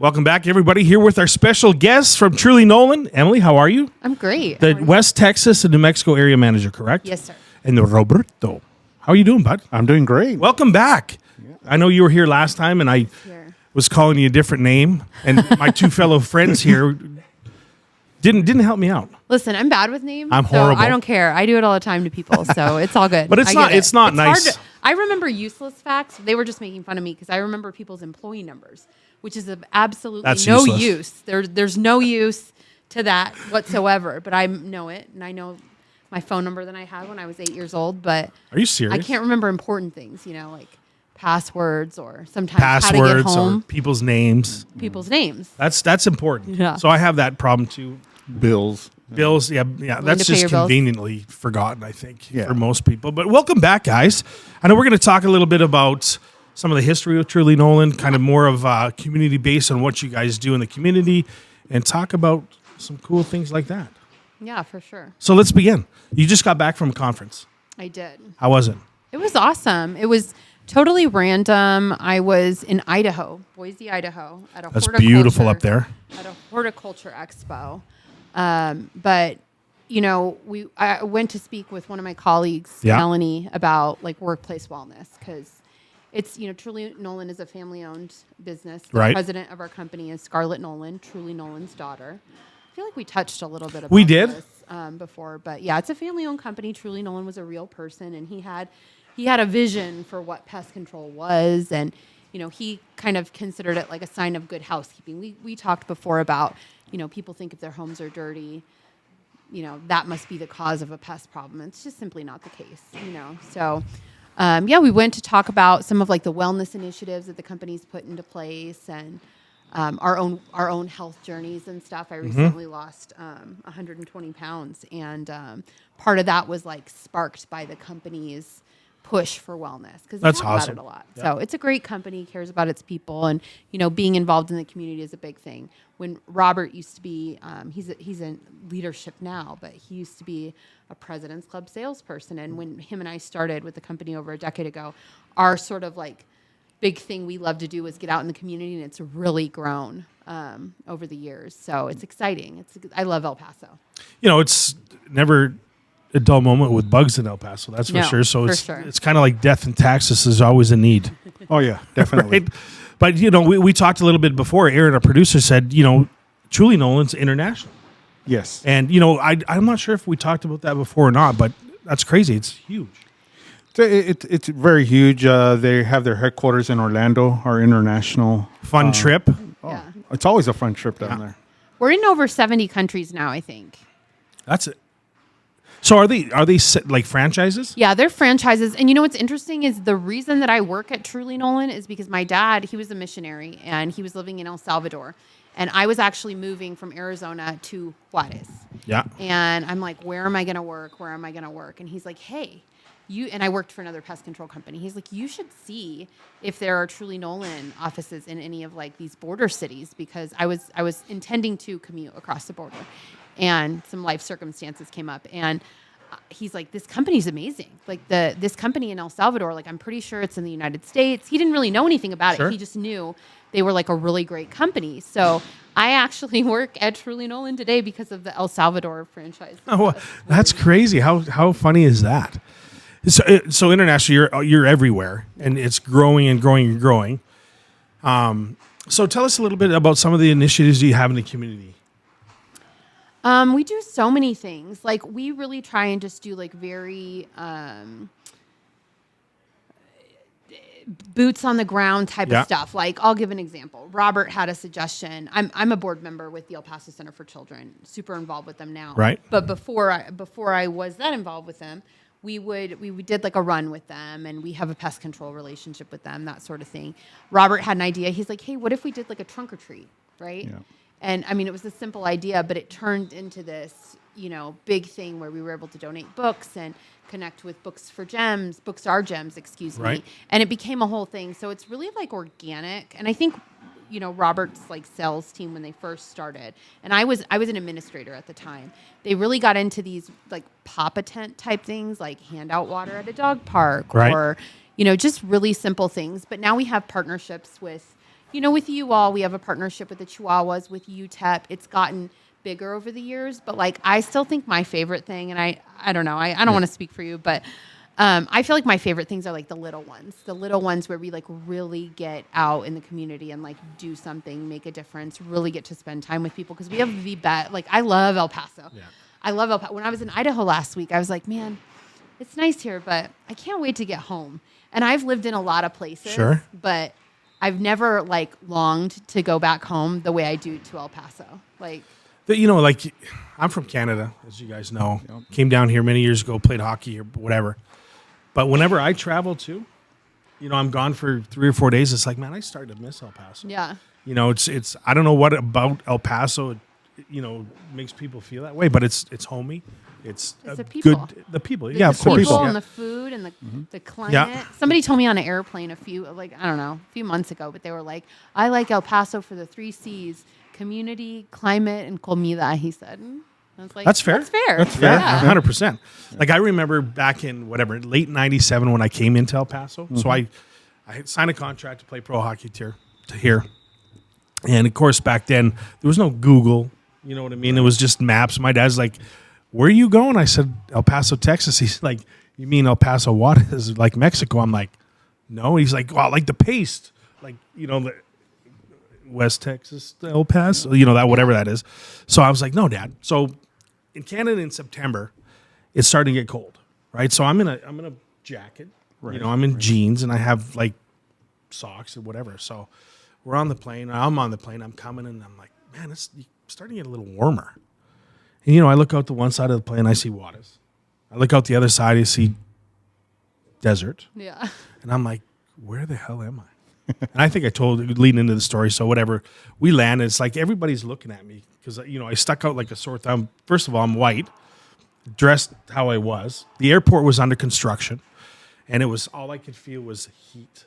Welcome back, everybody. Here with our special guests from Truly Nolen. Emily, how are you? I'm great. The West Texas and New Mexico area manager, correct? Yes, sir. And Roberto. How are you doing, bud? I'm doing great. Welcome back. Yeah. I know you were here last time, and I was calling you a different name, and my two fellow friends here didn't help me out. Listen, I'm bad with names. I'm horrible. So I don't care. I do it all the time to people, so it's all good. But it's not nice. I remember useless facts. They were just making fun of me because I remember people's employee numbers, which is of absolutely no use. There's no use to that whatsoever. But I know it, and I know my phone number that I had when I was 8 years old. But are you serious? I can't remember important things, like passwords or sometimes how to get home. Or people's names. People's names. That's important. Yeah. So I have that problem too. Bills. Yeah. That's just conveniently forgotten, I think, for most people. But welcome back, guys. I know we're going to talk a little bit about some of the history of Truly Nolen, kind of more of community based on what you guys do in the community, and talk about some cool things like that. Yeah, for sure. So let's begin. You just got back from a conference. I did. How was it? It was awesome. It was totally random. I was in Idaho, Boise, Idaho, at a That's beautiful up there. At a horticulture expo. But I went to speak with one of my colleagues, Melanie, about like workplace wellness because it's Truly Nolen is a family-owned business. The president of our company is Scarlett Nolen, Truly Nolen's daughter. I feel like we touched a little bit about this before, but yeah, it's a family-owned company. Truly Nolen was a real person, and he had a vision for what pest control was, and he kind of considered it like a sign of good housekeeping. We talked before about people think if their homes are dirty, that must be the cause of a pest problem. It's just simply not the case, So, we went to talk about some of like the wellness initiatives that the company's put into place and our own health journeys and stuff. I recently lost 120 pounds, and part of that was like sparked by the company's push for wellness because they talk about it a lot. Yeah. So it's a great company, cares about its people, and being involved in the community is a big thing. When Robert used to be, he's in leadership now, but he used to be a President's Club salesperson. And when him and I started with the company over a decade ago, our sort of like big thing we love to do is get out in the community, and it's really grown over the years. So it's exciting. I love El Paso. It's never a dull moment with bugs in El Paso, that's for sure. So it's kind of like death and taxes is always a need. Oh yeah, definitely. Right? But we talked a little bit before. Aaron, our producer, said Truly Nolen's international. Yes. And I'm not sure if we talked about that before or not, but that's crazy. It's huge. It's very huge. They have their headquarters in Orlando. Our international fun trip. It's always a fun trip down there. We're in over 70 countries now, I think. That's it. So are they like franchises? Yeah, they're franchises. And what's interesting is the reason that I work at Truly Nolen is because my dad, he was a missionary, and he was living in El Salvador. And I was actually moving from Arizona to Juarez. Yeah. And I'm like, where am I going to work? Where am I going to work? And he's like, hey, and I worked for another pest control company. He's like, you should see if there are Truly Nolen offices in any of like these border cities, because I was intending to commute across the border. And some life circumstances came up, and he's like, this company's amazing. Like this company in El Salvador, like I'm pretty sure it's in the United States. He didn't really know anything about it. He just knew they were like a really great company. So I actually work at Truly Nolen today because of the El Salvador franchise. Oh, that's crazy. How funny is that? So international, you're everywhere, and it's growing and growing and growing. So tell us a little bit about some of the initiatives you have in the community. We do so many things. Like we really try and just do like very boots on the ground type of stuff. Like I'll give an example. Robert had a suggestion. I'm a board member with the El Paso Center for Children, super involved with them now. Right. But before I was that involved with them, we did like a run with them, and we have a pest control relationship with them, that sort of thing. Robert had an idea. He's like, hey, what if we did like a trunk or treat, right? Yeah. And I mean, it was a simple idea, but it turned into this, big thing where we were able to donate books and connect with Books Are Gems, excuse me. And it became a whole thing. So it's really like organic. And I think, Robert's like sales team when they first started, and I was an administrator at the time. They really got into these like pop a tent type things, like hand out water at a dog park or, just really simple things. But now we have partnerships with with you all, we have a partnership with the Chihuahuas, with UTEP. It's gotten bigger over the years, but like I still think my favorite thing, and I don't know, I don't want to speak for you, but I feel like my favorite things are like the little ones where we like really get out in the community and like do something, make a difference, really get to spend time with people, because we have the best. Like I love El Paso. Yeah. I love El Paso. When I was in Idaho last week, I was like, man, it's nice here, but I can't wait to get home. And I've lived in a lot of places, sure, but I've never like longed to go back home the way I do to El Paso. Like, like I'm from Canada, as you guys know. Yep. Came down here many years ago, played hockey or whatever. But whenever I travel too, I'm gone for 3 or 4 days. It's like, man, I started to miss El Paso. Yeah. It's I don't know what about El Paso, makes people feel that way, but it's homey. It's the people. The people. Yeah, of course. The people and the food and the climate. Yeah. Somebody told me on an airplane a few months ago, but they were like, I like El Paso for the 3 C's: community, climate, and comida, he said. I was like, that's fair. That's fair. That's fair. Yeah. 100%. Like I remember back in late 97 when I came into El Paso. Mm-hmm. So I had signed a contract to play pro hockey to here. And of course back then there was no Google, you know what I mean? Right. It was just maps. My dad's like, where are you going? I said, El Paso, Texas. He's like, you mean El Paso Juarez, like Mexico? I'm like, no. He's like, well, like the paste, like, the West Texas, El Paso, that, whatever that is. So I was like, no, Dad. So in Canada in September, it's starting to get cold, right? So I'm in a jacket, right, I'm in jeans, and I have like socks or whatever. So we're on the plane. I'm on the plane. I'm coming, and I'm like, man, it's starting to get a little warmer. And, I look out the one side of the plane, I see Juarez. I look out the other side, I see desert. Yeah. And I'm like, where the hell am I? And I think I told, leading into the story, so whatever. We land, it's like everybody's looking at me because, I stuck out like a sore thumb. First of all, I'm white, dressed how I was. The airport was under construction, and it was all I could feel was heat.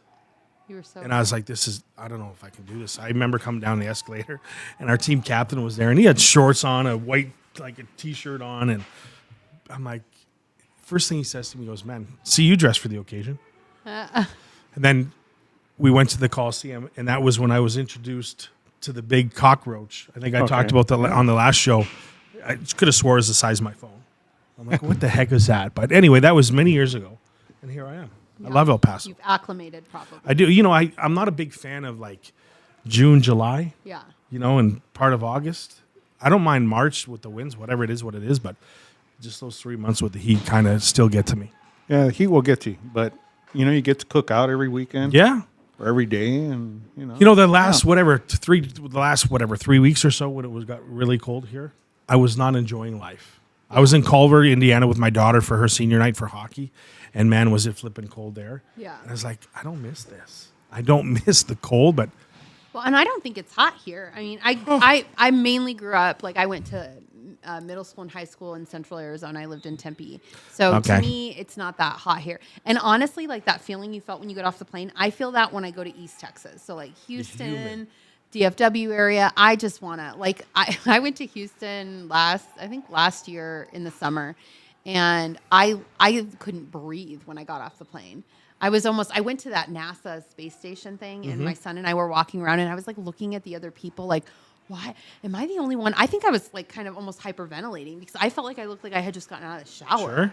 You were so and I was like, I don't know if I can do this. I remember coming down the escalator, and our team captain was there, and he had shorts on, a white, like a T-shirt on, and I'm like, first thing he says to me, he goes, man, see you dressed for the occasion. And then we went to the Coliseum, and that was when I was introduced to the big cockroach. I think I talked about that on the last show. I could have swore it was the size of my phone. I'm like, what the heck is that? But anyway, that was many years ago, and here I am. Yeah. I love El Paso. You've acclimated probably. I do. I'm not a big fan of like June, July. Yeah. And part of August. I don't mind March with the winds, whatever it is, but just those 3 months with the heat kind of still get to me. Yeah, the heat will get you, but you get to cook out every weekend. Yeah. Or every day, and the last 3 weeks or so when it got really cold here, I was not enjoying life. I was in Culver, Indiana with my daughter for her senior night for hockey, and man, was it flipping cold there. Yeah. And I was like, I don't miss this. I don't miss the cold, but well, and I don't think it's hot here. I mean, I mainly grew up, like I went to middle school and high school in Central Arizona. I lived in Tempe. So to me, it's not that hot here. And honestly, like that feeling you felt when you got off the plane, I feel that when I go to East Texas. So like Houston, DFW area, I just want to, like, I went to Houston last year in the summer, and I couldn't breathe when I got off the plane. I went to that NASA space station thing, and my son and I were walking around, and I was like looking at the other people like, why am I the only one? I think I was like kind of almost hyperventilating because I felt like I looked like I had just gotten out of the shower,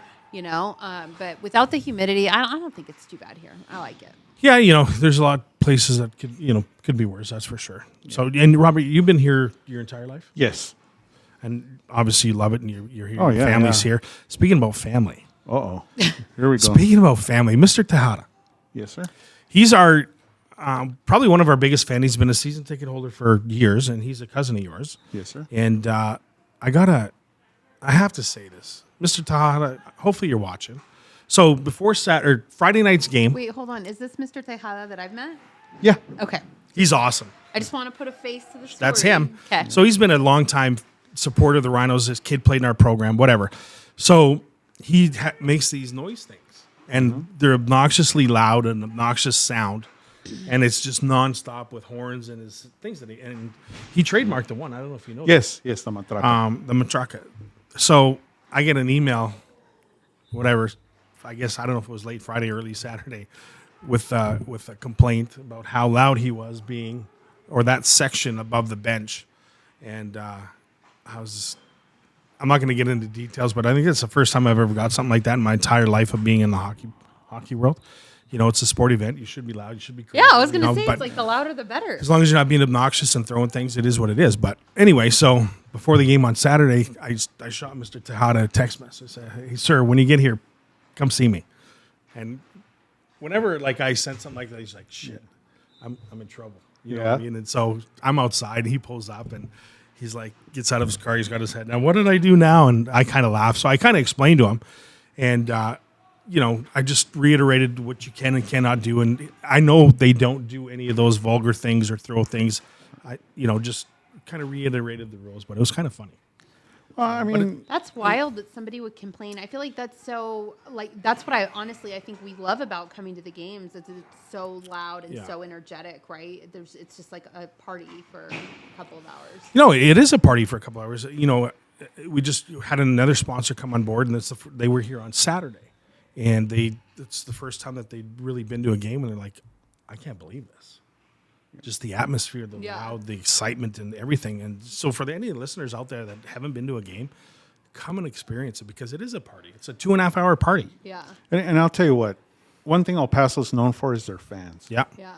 but without the humidity, I don't think it's too bad here. I like it. Yeah, there's a lot of places that could be worse. That's for sure. Yeah. So, and Robert, you've been here your entire life? Yes. And obviously you love it, and you're here. Oh, yeah, family's here. Speaking about family. Uh-oh. Here we go. Speaking about family, Mr. Tejada. Yes, sir. He's our probably one of our biggest fans. He's been a season ticket holder for years, and he's a cousin of yours. Yes, sir. And I have to say this. Mr. Tejada, hopefully you're watching. So before Friday night's game. Wait, hold on. Is this Mr. Tejada that I've met? Yeah. Okay. He's awesome. I just want to put a face to the story. That's him. Okay. So he's been a long-time supporter of the Rhinos. His kid played in our program, whatever. So he makes these noise things. And they're obnoxiously loud and obnoxious sound. And it's just nonstop with horns and his things and he trademarked the one. I don't know if you know. Yes, the matraca. The matraca. So I get an email, whatever. I guess I don't know if it was late Friday, early Saturday, with a complaint about how loud he was being or that section above the bench. And I'm not going to get into details, but I think it's the first time I've ever got something like that in my entire life of being in the hockey world. It's a sport event. You should be loud. You should be crazy. Yeah, I was going to say, it's like the louder the better. As long as you're not being obnoxious and throwing things, it is what it is. But anyway, so before the game on Saturday, I shot Mr. Tejada a text message. I said, hey, sir, when you get here, come see me. And whenever I sent something like that, he's like, shit, I'm in trouble. You know what I mean? And so I'm outside. He pulls up and he's like, gets out of his car. He's got his head down. What did I do now? And I kind of laugh. So I kind of explained to him. And, I just reiterated what you can and cannot do. And I know they don't do any of those vulgar things or throw things. I just kind of reiterated the rules, but it was kind of funny. That's wild that somebody would complain. I feel like that's so, that's what I think we love about coming to the games. It's so loud and so energetic, right? It's just like a party for a couple of hours. It is a party for a couple of hours. We just had another sponsor come on board, and they were here on Saturday. And it's the first time that they'd really been to a game, and they're like, I can't believe this. Just the atmosphere, the loud, the excitement, and everything. And so for any listeners out there that haven't been to a game, come and experience it, because it is a party. It's a 2.5 hour party. Yeah. And I'll tell you what, one thing El Paso's known for is their fans. Yeah. Yeah.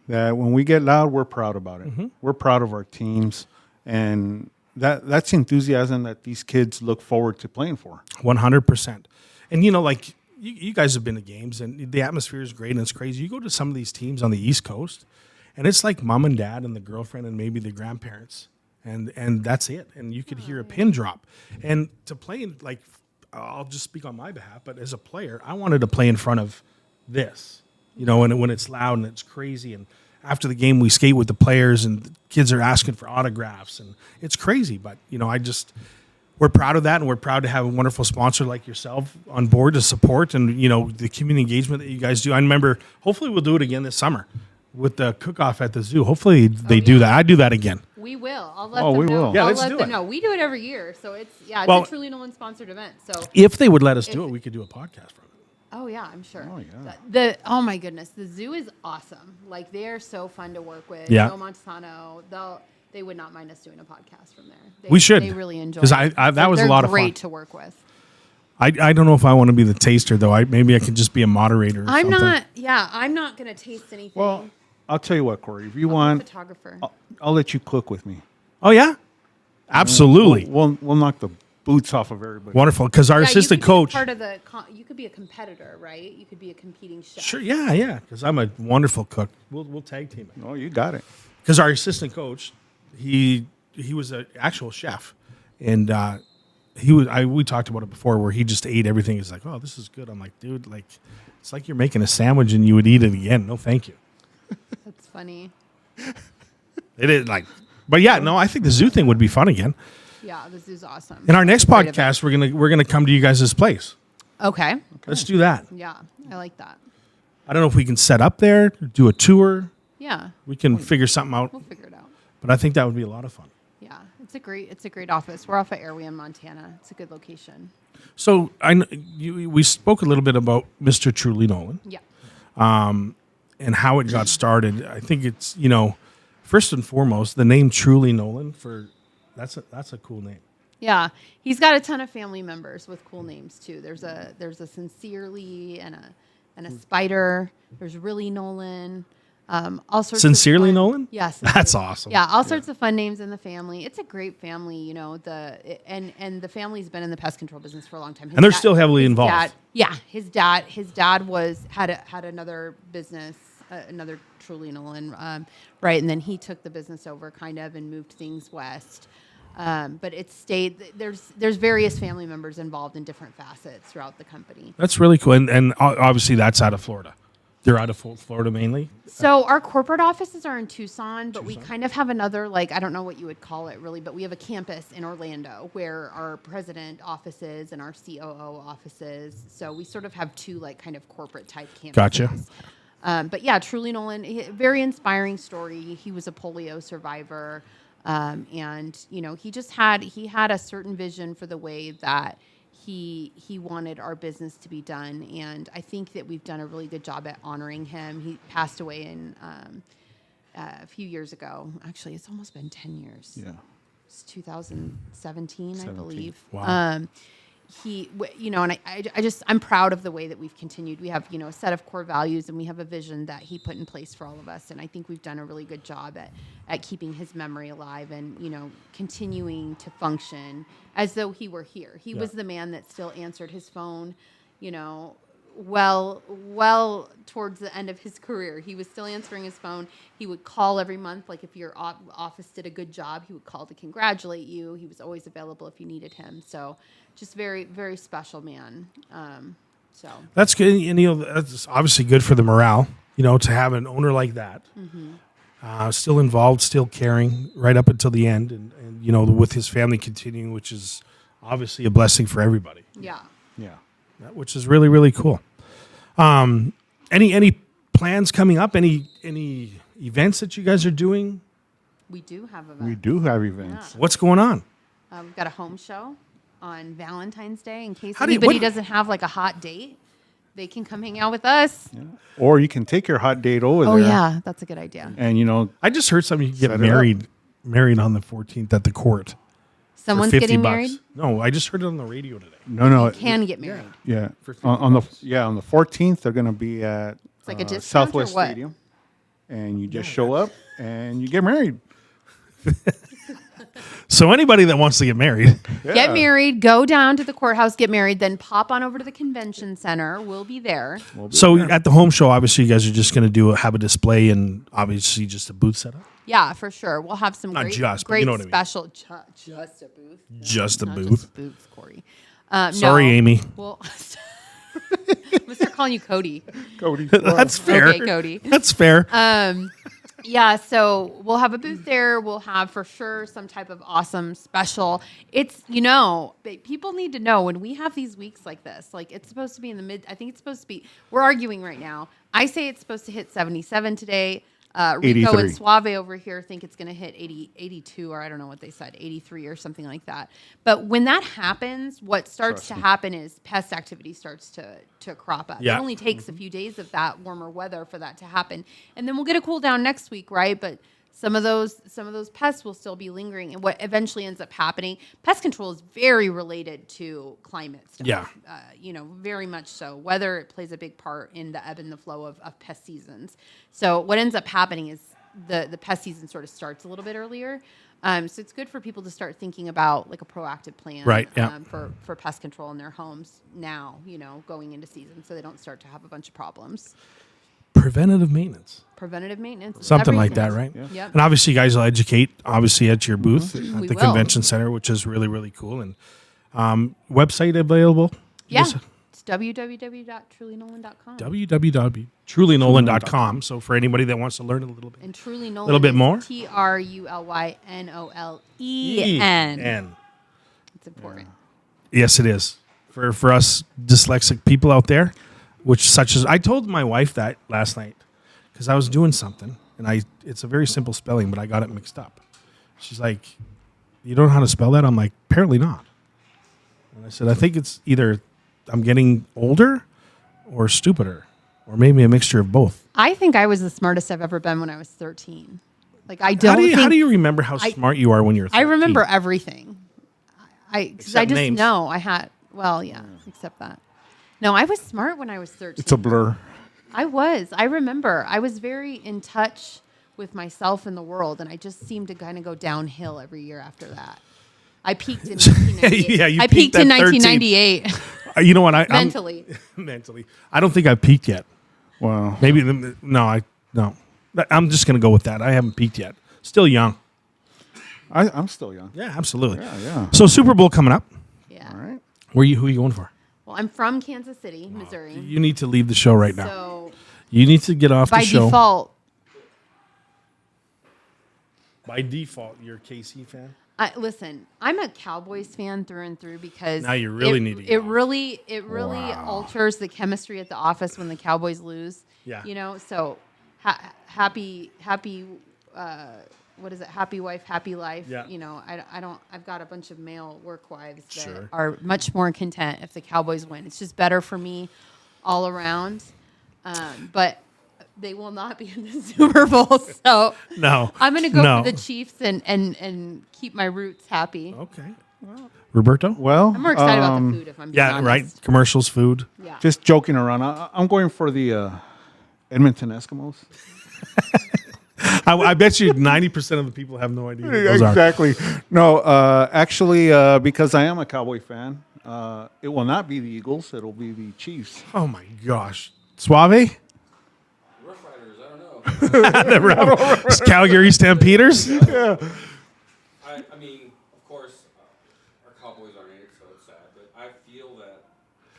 That when we get loud, we're proud about it. Mm-hmm. We're proud of our teams. And that's enthusiasm that these kids look forward to playing for. 100%. And, you guys have been to games, and the atmosphere is great, and it's crazy. You go to some of these teams on the East Coast, and it's like mom and dad and the girlfriend and maybe the grandparents, and that's it. And you could hear a pin drop. And to play in, I'll just speak on my behalf, but as a player, I wanted to play in front of this, and when it's loud and it's crazy. And after the game, we skate with the players, and the kids are asking for autographs, and it's crazy. But we're proud of that, and we're proud to have a wonderful sponsor like yourself on board to support, and the community engagement that you guys do. I remember, hopefully we'll do it again this summer with the cook-off at the zoo. Hopefully they do that. I do that again. We will. I'll let them know. Will. Yeah, I'll let's let do them it. know. We do it every year, so it's a Truly Nolen sponsored event. So if they would let us do it, we could do a podcast from it. Oh yeah, I'm sure. Oh yeah. Oh my goodness, the zoo is awesome. They are so fun to work with. Yeah. Joe Montano, they would not mind us doing a podcast from there. We should. They really enjoy it. Because that was a lot of fun. Great to work with. I don't know if I want to be the taster, though. Maybe I could just be a moderator or I'm something. I'm not going to taste anything. Well, I'll tell you what, Corey. If you I'm want, a photographer. I'll let you cook with me. Oh, yeah? Absolutely. We'll knock the boots off of everybody. Wonderful. Because our assistant coach. You could be a competitor, right? You could be a competing chef. Sure, yeah. Because I'm a wonderful cook. We'll tag team it. Oh, you got it. Because our assistant coach, he was an actual chef, and we talked about it before, where he just ate everything. He's like, oh, this is good. I'm like, dude, it's like you're making a sandwich and you would eat it again. No, thank you. That's funny. It is but yeah, no, I think the zoo thing would be fun again. Yeah, this is awesome. In our next podcast, we're gonna come to you guys' place. Okay. Let's do that. Yeah, I like that. I don't know if we can set up there, do a tour. Yeah. We can figure something out. We'll figure it out. But I think that would be a lot of fun. Yeah, it's a great office. We're off of Airway in Montana. It's a good location. So we spoke a little bit about Mr. Truly Nolen. Yeah. And how it got started. I think it's, first and foremost, the name Truly Nolen that's a cool name. Yeah, he's got a ton of family members with cool names too. There's a Sincerely and a Spider. There's Really Nolen. All sorts. Sincerely of fun, Nolen? Yes. That's awesome. Yeah, all sorts of fun names in the family. It's a great family, and the family's been in the pest control business for a long time. And they're still heavily involved. His dad had another business, another Truly Nolen, right, and then he took the business over kind of and moved things west. But it stayed. There's various family members involved in different facets throughout the company. That's really cool, and obviously that's out of Florida. They're out of Florida mainly? So our corporate offices are in Tucson, but we kind of have another, I don't know what you would call it really, but we have a campus in Orlando where our president office is and our COO office is. So we sort of have two, kind of corporate type campuses. Gotcha. But yeah, Truly Nolen, very inspiring story. He was a polio survivor. And, he had a certain vision for the way that he wanted our business to be done, and I think that we've done a really good job at honoring him. He passed away in a few years ago. Actually, it's almost been 10 years. Yeah. It's 2017, I believe. Wow. And I'm proud of the way that we've continued. We have, a set of core values, and we have a vision that he put in place for all of us. And I think we've done a really good job at keeping his memory alive and, continuing to function as though he were here. He was the man that still answered his phone, well towards the end of his career. He was still answering his phone. He would call every month. Like if your office did a good job, he would call to congratulate you. He was always available if you needed him. So just very, very special man. So that's good. And, that's obviously good for the morale, to have an owner like that. Still involved, still caring right up until the end. And with his family continuing, which is obviously a blessing for everybody. Yeah. Yeah. Which is really, really cool. Any plans coming up? Any events that you guys are doing? We do have events. We do have events. Yeah. What's going on? We've got a home show on Valentine's Day. In case anybody doesn't have like a hot date, they can come hang out with us. Yeah. Or you can take your hot date over there. Oh yeah, that's a good idea. And I just heard somebody get married on the 14th at the court. Someone's getting married? No, I just heard it on the radio today. No. You can get married. Yeah. On the 14th, they're going to be at it's like a discount Southwest or what? Stadium. And you just show up and you get married. So anybody that wants to get married. Get married, go down to the courthouse, get married, then pop on over to the convention center. We'll be there. At the home show, obviously you guys are just going to have a display and obviously just a booth set up? Yeah, for sure. We'll have some great special... Just a booth. Just a Not booth. Just booths, Corey. Sorry, Amy. Well, I'm going to start calling you Cody. Cody. That's fair. Okay, Cody. That's fair. Yeah, so we'll have a booth there. We'll have for sure some type of awesome special. It's, people need to know when we have these weeks like this, like it's supposed to be in the I think it's supposed to be, we're arguing right now. I say it's supposed to hit 77 today. Rico and Suave over here think it's going to hit 80, 82, or I don't know what they said, 83 or something like that. But when that happens, what starts to happen is pest activity starts to crop up. Yeah. It only takes a few days of that warmer weather for that to happen. And then we'll get a cool down next week, right? But some of those pests will still be lingering. And what eventually ends up happening, pest control is very related to climate stuff. Yeah. Very much so. Weather plays a big part in the ebb and the flow of pest seasons. So what ends up happening is the pest season sort of starts a little bit earlier. So it's good for people to start thinking about like a proactive plan right, yeah. For pest control in their homes now, going into season so they don't start to have a bunch of problems. Preventative maintenance. Something like that, right? Yeah. Yep. And obviously you guys will educate, obviously, at your booth at We the will. convention center, which is really, really cool. And website available? Yeah. It's www.trulynolen.com. www.trulynolen.com. So for anybody that wants to learn a little bit. And Truly Nolen. A little bit more? TRULYNOLEN. It's important. Yes, it is. For us dyslexic people out there, such as I told my wife that last night because I was doing something and it's a very simple spelling, but I got it mixed up. She's like, "You don't know how to spell that?" I'm like, "Apparently not." And I said, "I think it's either I'm getting older or stupider, or maybe a mixture of both." I think I was the smartest I've ever been when I was 13. Like I don't. How do you remember how smart you are when you're 13? I remember everything. Because I just names. know I had. Well, yeah, except that. No, I was smart when I was 13. It's a blur. I was. I remember. I was very in touch with myself and the world, and I just seemed to kind of go downhill every year after that. I peaked in 1998. Yeah, you I peaked in at 1998. You know what? Mentally. Mentally. I don't think I've peaked yet. Wow. Maybe, no. I'm just going to go with that. I haven't peaked yet. Still young. I'm still young. Yeah, absolutely. Yeah. So Super Bowl coming up. Yeah. All right. Who are you going for? Well, I'm from Kansas City, Missouri. You need to leave the show right now. So You need to get off the show. By default, you're a KC fan? Listen, I'm a Cowboys fan through and through because now you really need to get it really alters the chemistry at the office when the Cowboys lose. Yeah. So happy what is it? Happy wife, happy life. Yeah. I've got a bunch of male work wives that are much more content if the Cowboys win. It's just better for me all around. But they will not be in the Super Bowl. So No. I'm going to go for the Chiefs and keep my roots happy. Okay. Well, Roberto? Well, I'm more excited about the food if I'm being honest. Right. Commercials, food. Yeah. Just joking around. I'm going for the Edmonton Eskimos. I bet you 90% of the people have no idea who those are. Exactly. No, actually, because I am a Cowboy fan, it will not be the Eagles. It'll be the Chiefs. Oh, my gosh. Suave? Rough Riders, I don't know. Calgary Stampeders? Yeah. I mean, of course, our Cowboys aren't in it, so it's sad. But I feel that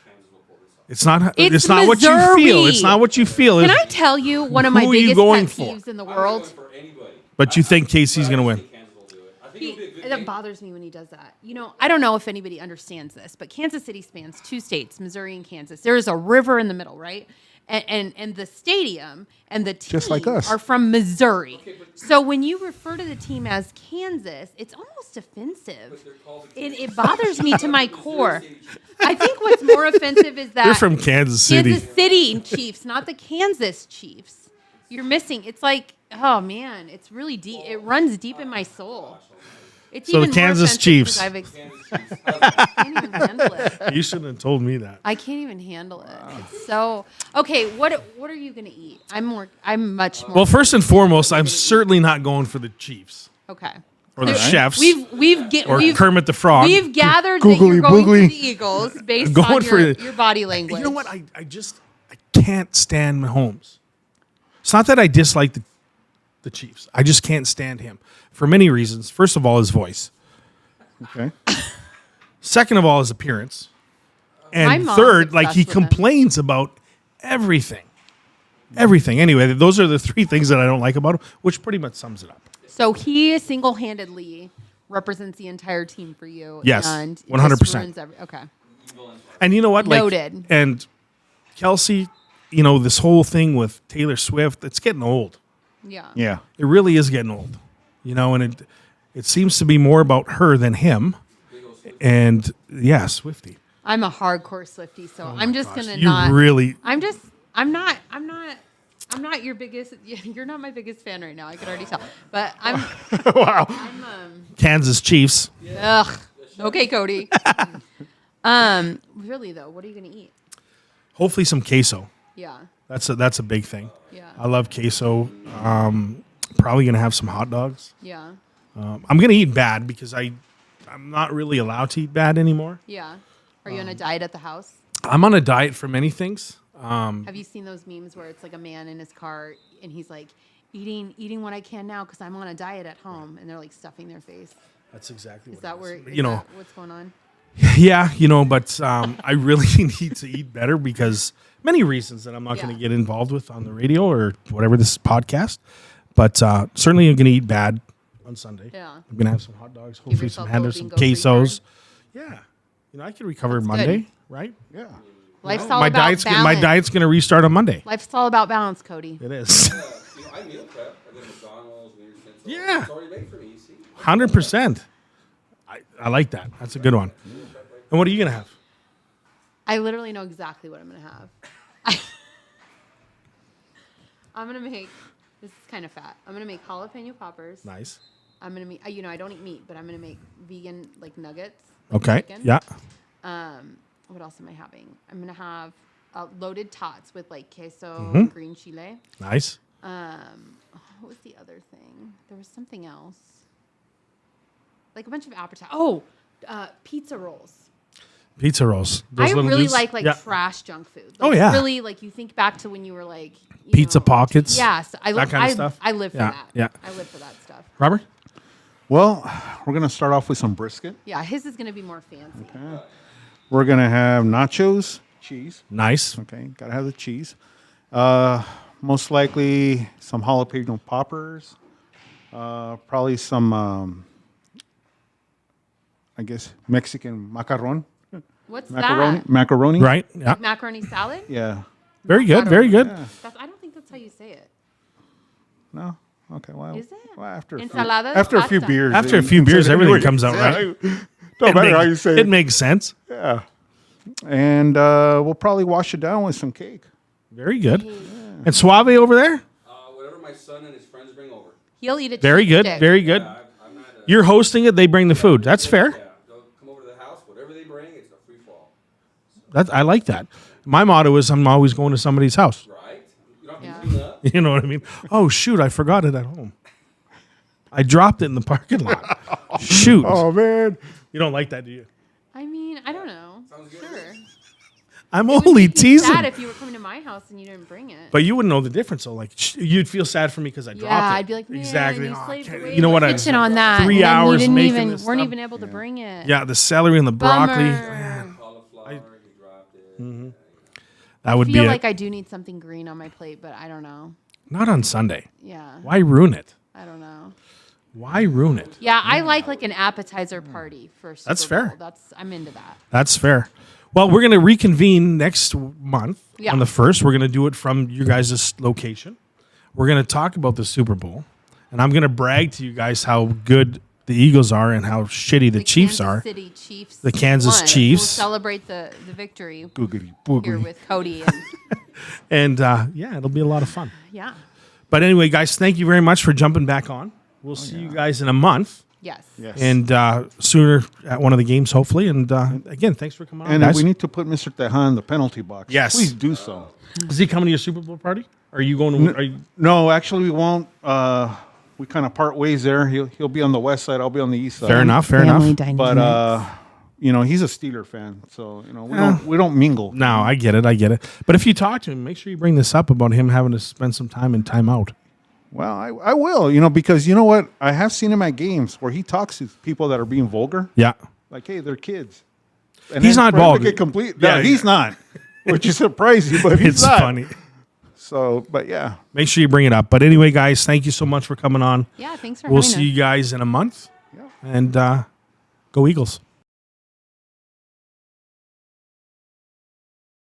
Kansas will pull this off. It's not what you feel. It's not what you feel. Can I tell you one of my Who are you biggest going pet for? peeves in the I'm world? going for anybody. But you think Casey's going to win? I think Kansas will do it. I think it'll be a good That game. bothers me when he does that. You know, I don't know if anybody understands this, but Kansas City spans 2 states, Missouri and Kansas. There is a river in the middle, right? And the stadium and the team Just like us. are from Missouri. So when you refer to the team as Kansas, it's almost offensive. It bothers me to my core. I think what's more offensive is that They're from Kansas City. Kansas City Chiefs, not the Kansas Chiefs. You're missing. It's like, oh man, it's really deep. It runs deep in my soul. It's So the even more Kansas offensive Chiefs. because I can't even handle it. You shouldn't have told me that. I can't even handle it. It's so okay. What are you gonna eat? I'm much more. Well, first and foremost, I'm certainly not going for the Chiefs okay. or the chefs We've Kermit the Frog. We've gathered Googly that you're going boogly. for the Eagles based Going on for your body language. You know what? I can't stand Mahomes. It's not that I dislike the Chiefs. I just can't stand him for many reasons. First of all, his voice. Okay. Second of all, his appearance. My And mom's third, like he obsessed with him. complains about everything. Everything. Anyway, those are the 3 things that I don't like about him, which pretty much sums it up. So he single-handedly represents the entire team for you. Yes, and it 100%. just ruins okay. And you know what? Noted. And Kelsey, you know, this whole thing with Taylor Swift, it's getting old. Yeah. Yeah. It really is getting old. You know, and it seems to be more about her than him. And yeah, Swiftie. I'm a hardcore Swiftie, so I'm just Gosh, gonna you not. really. I'm not your biggest. You're not my biggest fan right now. I can already tell. But I'm. Wow. I'm Kansas Chiefs. Ugh. Okay, Cody. Really though, what are you gonna eat? Hopefully some queso. Yeah. That's a big thing. Yeah. I love queso. Probably gonna have some hot dogs. Yeah. I'm gonna eat bad because I'm not really allowed to eat bad anymore. Yeah. Are you on a diet at the house? I'm on a diet for many things. Have you seen those memes where it's like a man in his car and he's like eating what I can now because I'm on a diet at home, and they're like stuffing their face? That's exactly Is what that it where is. is You know, that what's going on? yeah, you know, but I really need to eat better because many reasons that I'm not going Yeah. to get involved with on the radio or whatever this podcast. But certainly I'm going to eat bad on Sunday. Yeah. I'm going to have some hot dogs, hopefully some yourself a handers, some bingo free quesos. Yeah. You know, I can recover That's Monday, good. right? Yeah. Life's You know, all my about diet's balance. my diet's going to restart on Monday. Life's all about balance, Cody. It is. I meal prep. I go to McDonald's, Weird Sense. Yeah. It's already made for me, you see. 100%. I like that. That's a good one. And what are you going to have? I literally know exactly what I'm gonna have. I'm gonna make. This is kind of fat. I'm gonna make jalapeno poppers. Nice. I'm gonna make. You know, I don't eat meat, but I'm gonna make vegan like nuggets. Okay. Chicken. Yeah. What else am I having? I'm gonna have loaded tots with like queso, Mm-hmm. and green chile. Nice. What was the other thing? There was something else. Like a bunch of appetizers. Oh, pizza rolls. Pizza rolls. Those I little really dudes? like Yeah. trash junk food. Oh, Like, yeah. Really, like you think back to when you were like you Pizza know, pockets. Yes, I that love kind of stuff. I live for Yeah, that. yeah. I live for that stuff. Robert? Well, we're going to start off with some brisket. Yeah, his is gonna be more fancy. Okay. We're going to have nachos, cheese. Nice. Okay. Got to have the cheese. Most likely some jalapeno poppers. Probably some, I guess, Mexican macaron. What's Macaroni. that? Macaroni. Right? Yeah. Macaroni salad? Yeah. Very good. Very good. Yeah. I don't think that's how you say it. No. Okay. Well. Is it? Well, after Ensaladas? after a few Pasta. beers. After a you few can say beers, it everything anyway. comes out right. Don't matter how you say it. It makes sense. Yeah. And we'll probably wash it down with some cake. Very good. And Suave over there? Whatever my son and his friends bring over. He'll eat it. Very good. Very good. Yeah, I'm not You're hosting it. They bring the food. That's fair. Yeah, they'll come over to the house. Whatever they bring, it's a free for all. I like that. My motto is I'm always going to somebody's house. Right? You don't have to clean up. You know what I mean? Oh, shoot. I forgot it at home. I dropped it in the parking lot. Shoot. Oh, man. You don't like that, do you? I mean, I don't know. Sounds good. Sure. I'm only teasing. Sad if you were coming to my house and you didn't bring it. But you wouldn't know the difference. So, like, you'd feel sad for me because I dropped it. Yeah, I'd be like, man, exactly. You, Oh, I slaved can't- away you know what? the I kitchen on that. 3 and then hours you didn't making even this weren't stuff. even able to bring it. Yeah, the celery and the broccoli. Bummer. Man, Cauliflower, you dropped it. Mm-hmm. that would I be feel it. like I do need something green on my plate, but I don't know. Not on Sunday. Yeah, Why ruin it? I don't know. Why ruin it? Yeah, I like an appetizer party for Super That's Bowl. fair. I'm into that. That's fair. Well, we're going to reconvene next month Yeah. on the 1st. We're going to do it from your guys' location. We're going to talk about the Super Bowl, and I'm going to brag to you guys how good the Eagles are and how shitty the Chiefs Kansas are. City Chiefs. The Kansas won. Chiefs. We'll celebrate the victory Googity here boogity. with Cody. And, And yeah, it'll be a lot of fun. yeah. But anyway, guys, thank you very much for jumping back on. We'll see you guys in a month. Yes. Yes. And sooner at one of the games, hopefully. And again, thanks for coming on, And guys. we need to put Mr. Tejan in the penalty box. Yes. Please do so. Is he coming to your Super Bowl party? Are you going to? Are you, No, actually, we won't. We kind of part ways there. He'll be on the west side. I'll be on the east side. fair enough. Fair Family enough. dynamics. But he's a Steeler fan, so we don't mingle. No, I get it. I get it. But if you talk to him, make sure you bring this up about him having to spend some time in timeout. Well, I will, because you know what? I have seen him at games where he talks to people that are being vulgar. Yeah. Like, hey, they're kids. And He's then not for him to vulgar. get complete. Yeah, No, he's not. Which is surprising, but he's It's not. funny. So, but yeah. Make sure you bring it up. But anyway, guys, thank you so much for coming on. Yeah, thanks for We'll having see us. you guys in a month. Yeah. And go Eagles.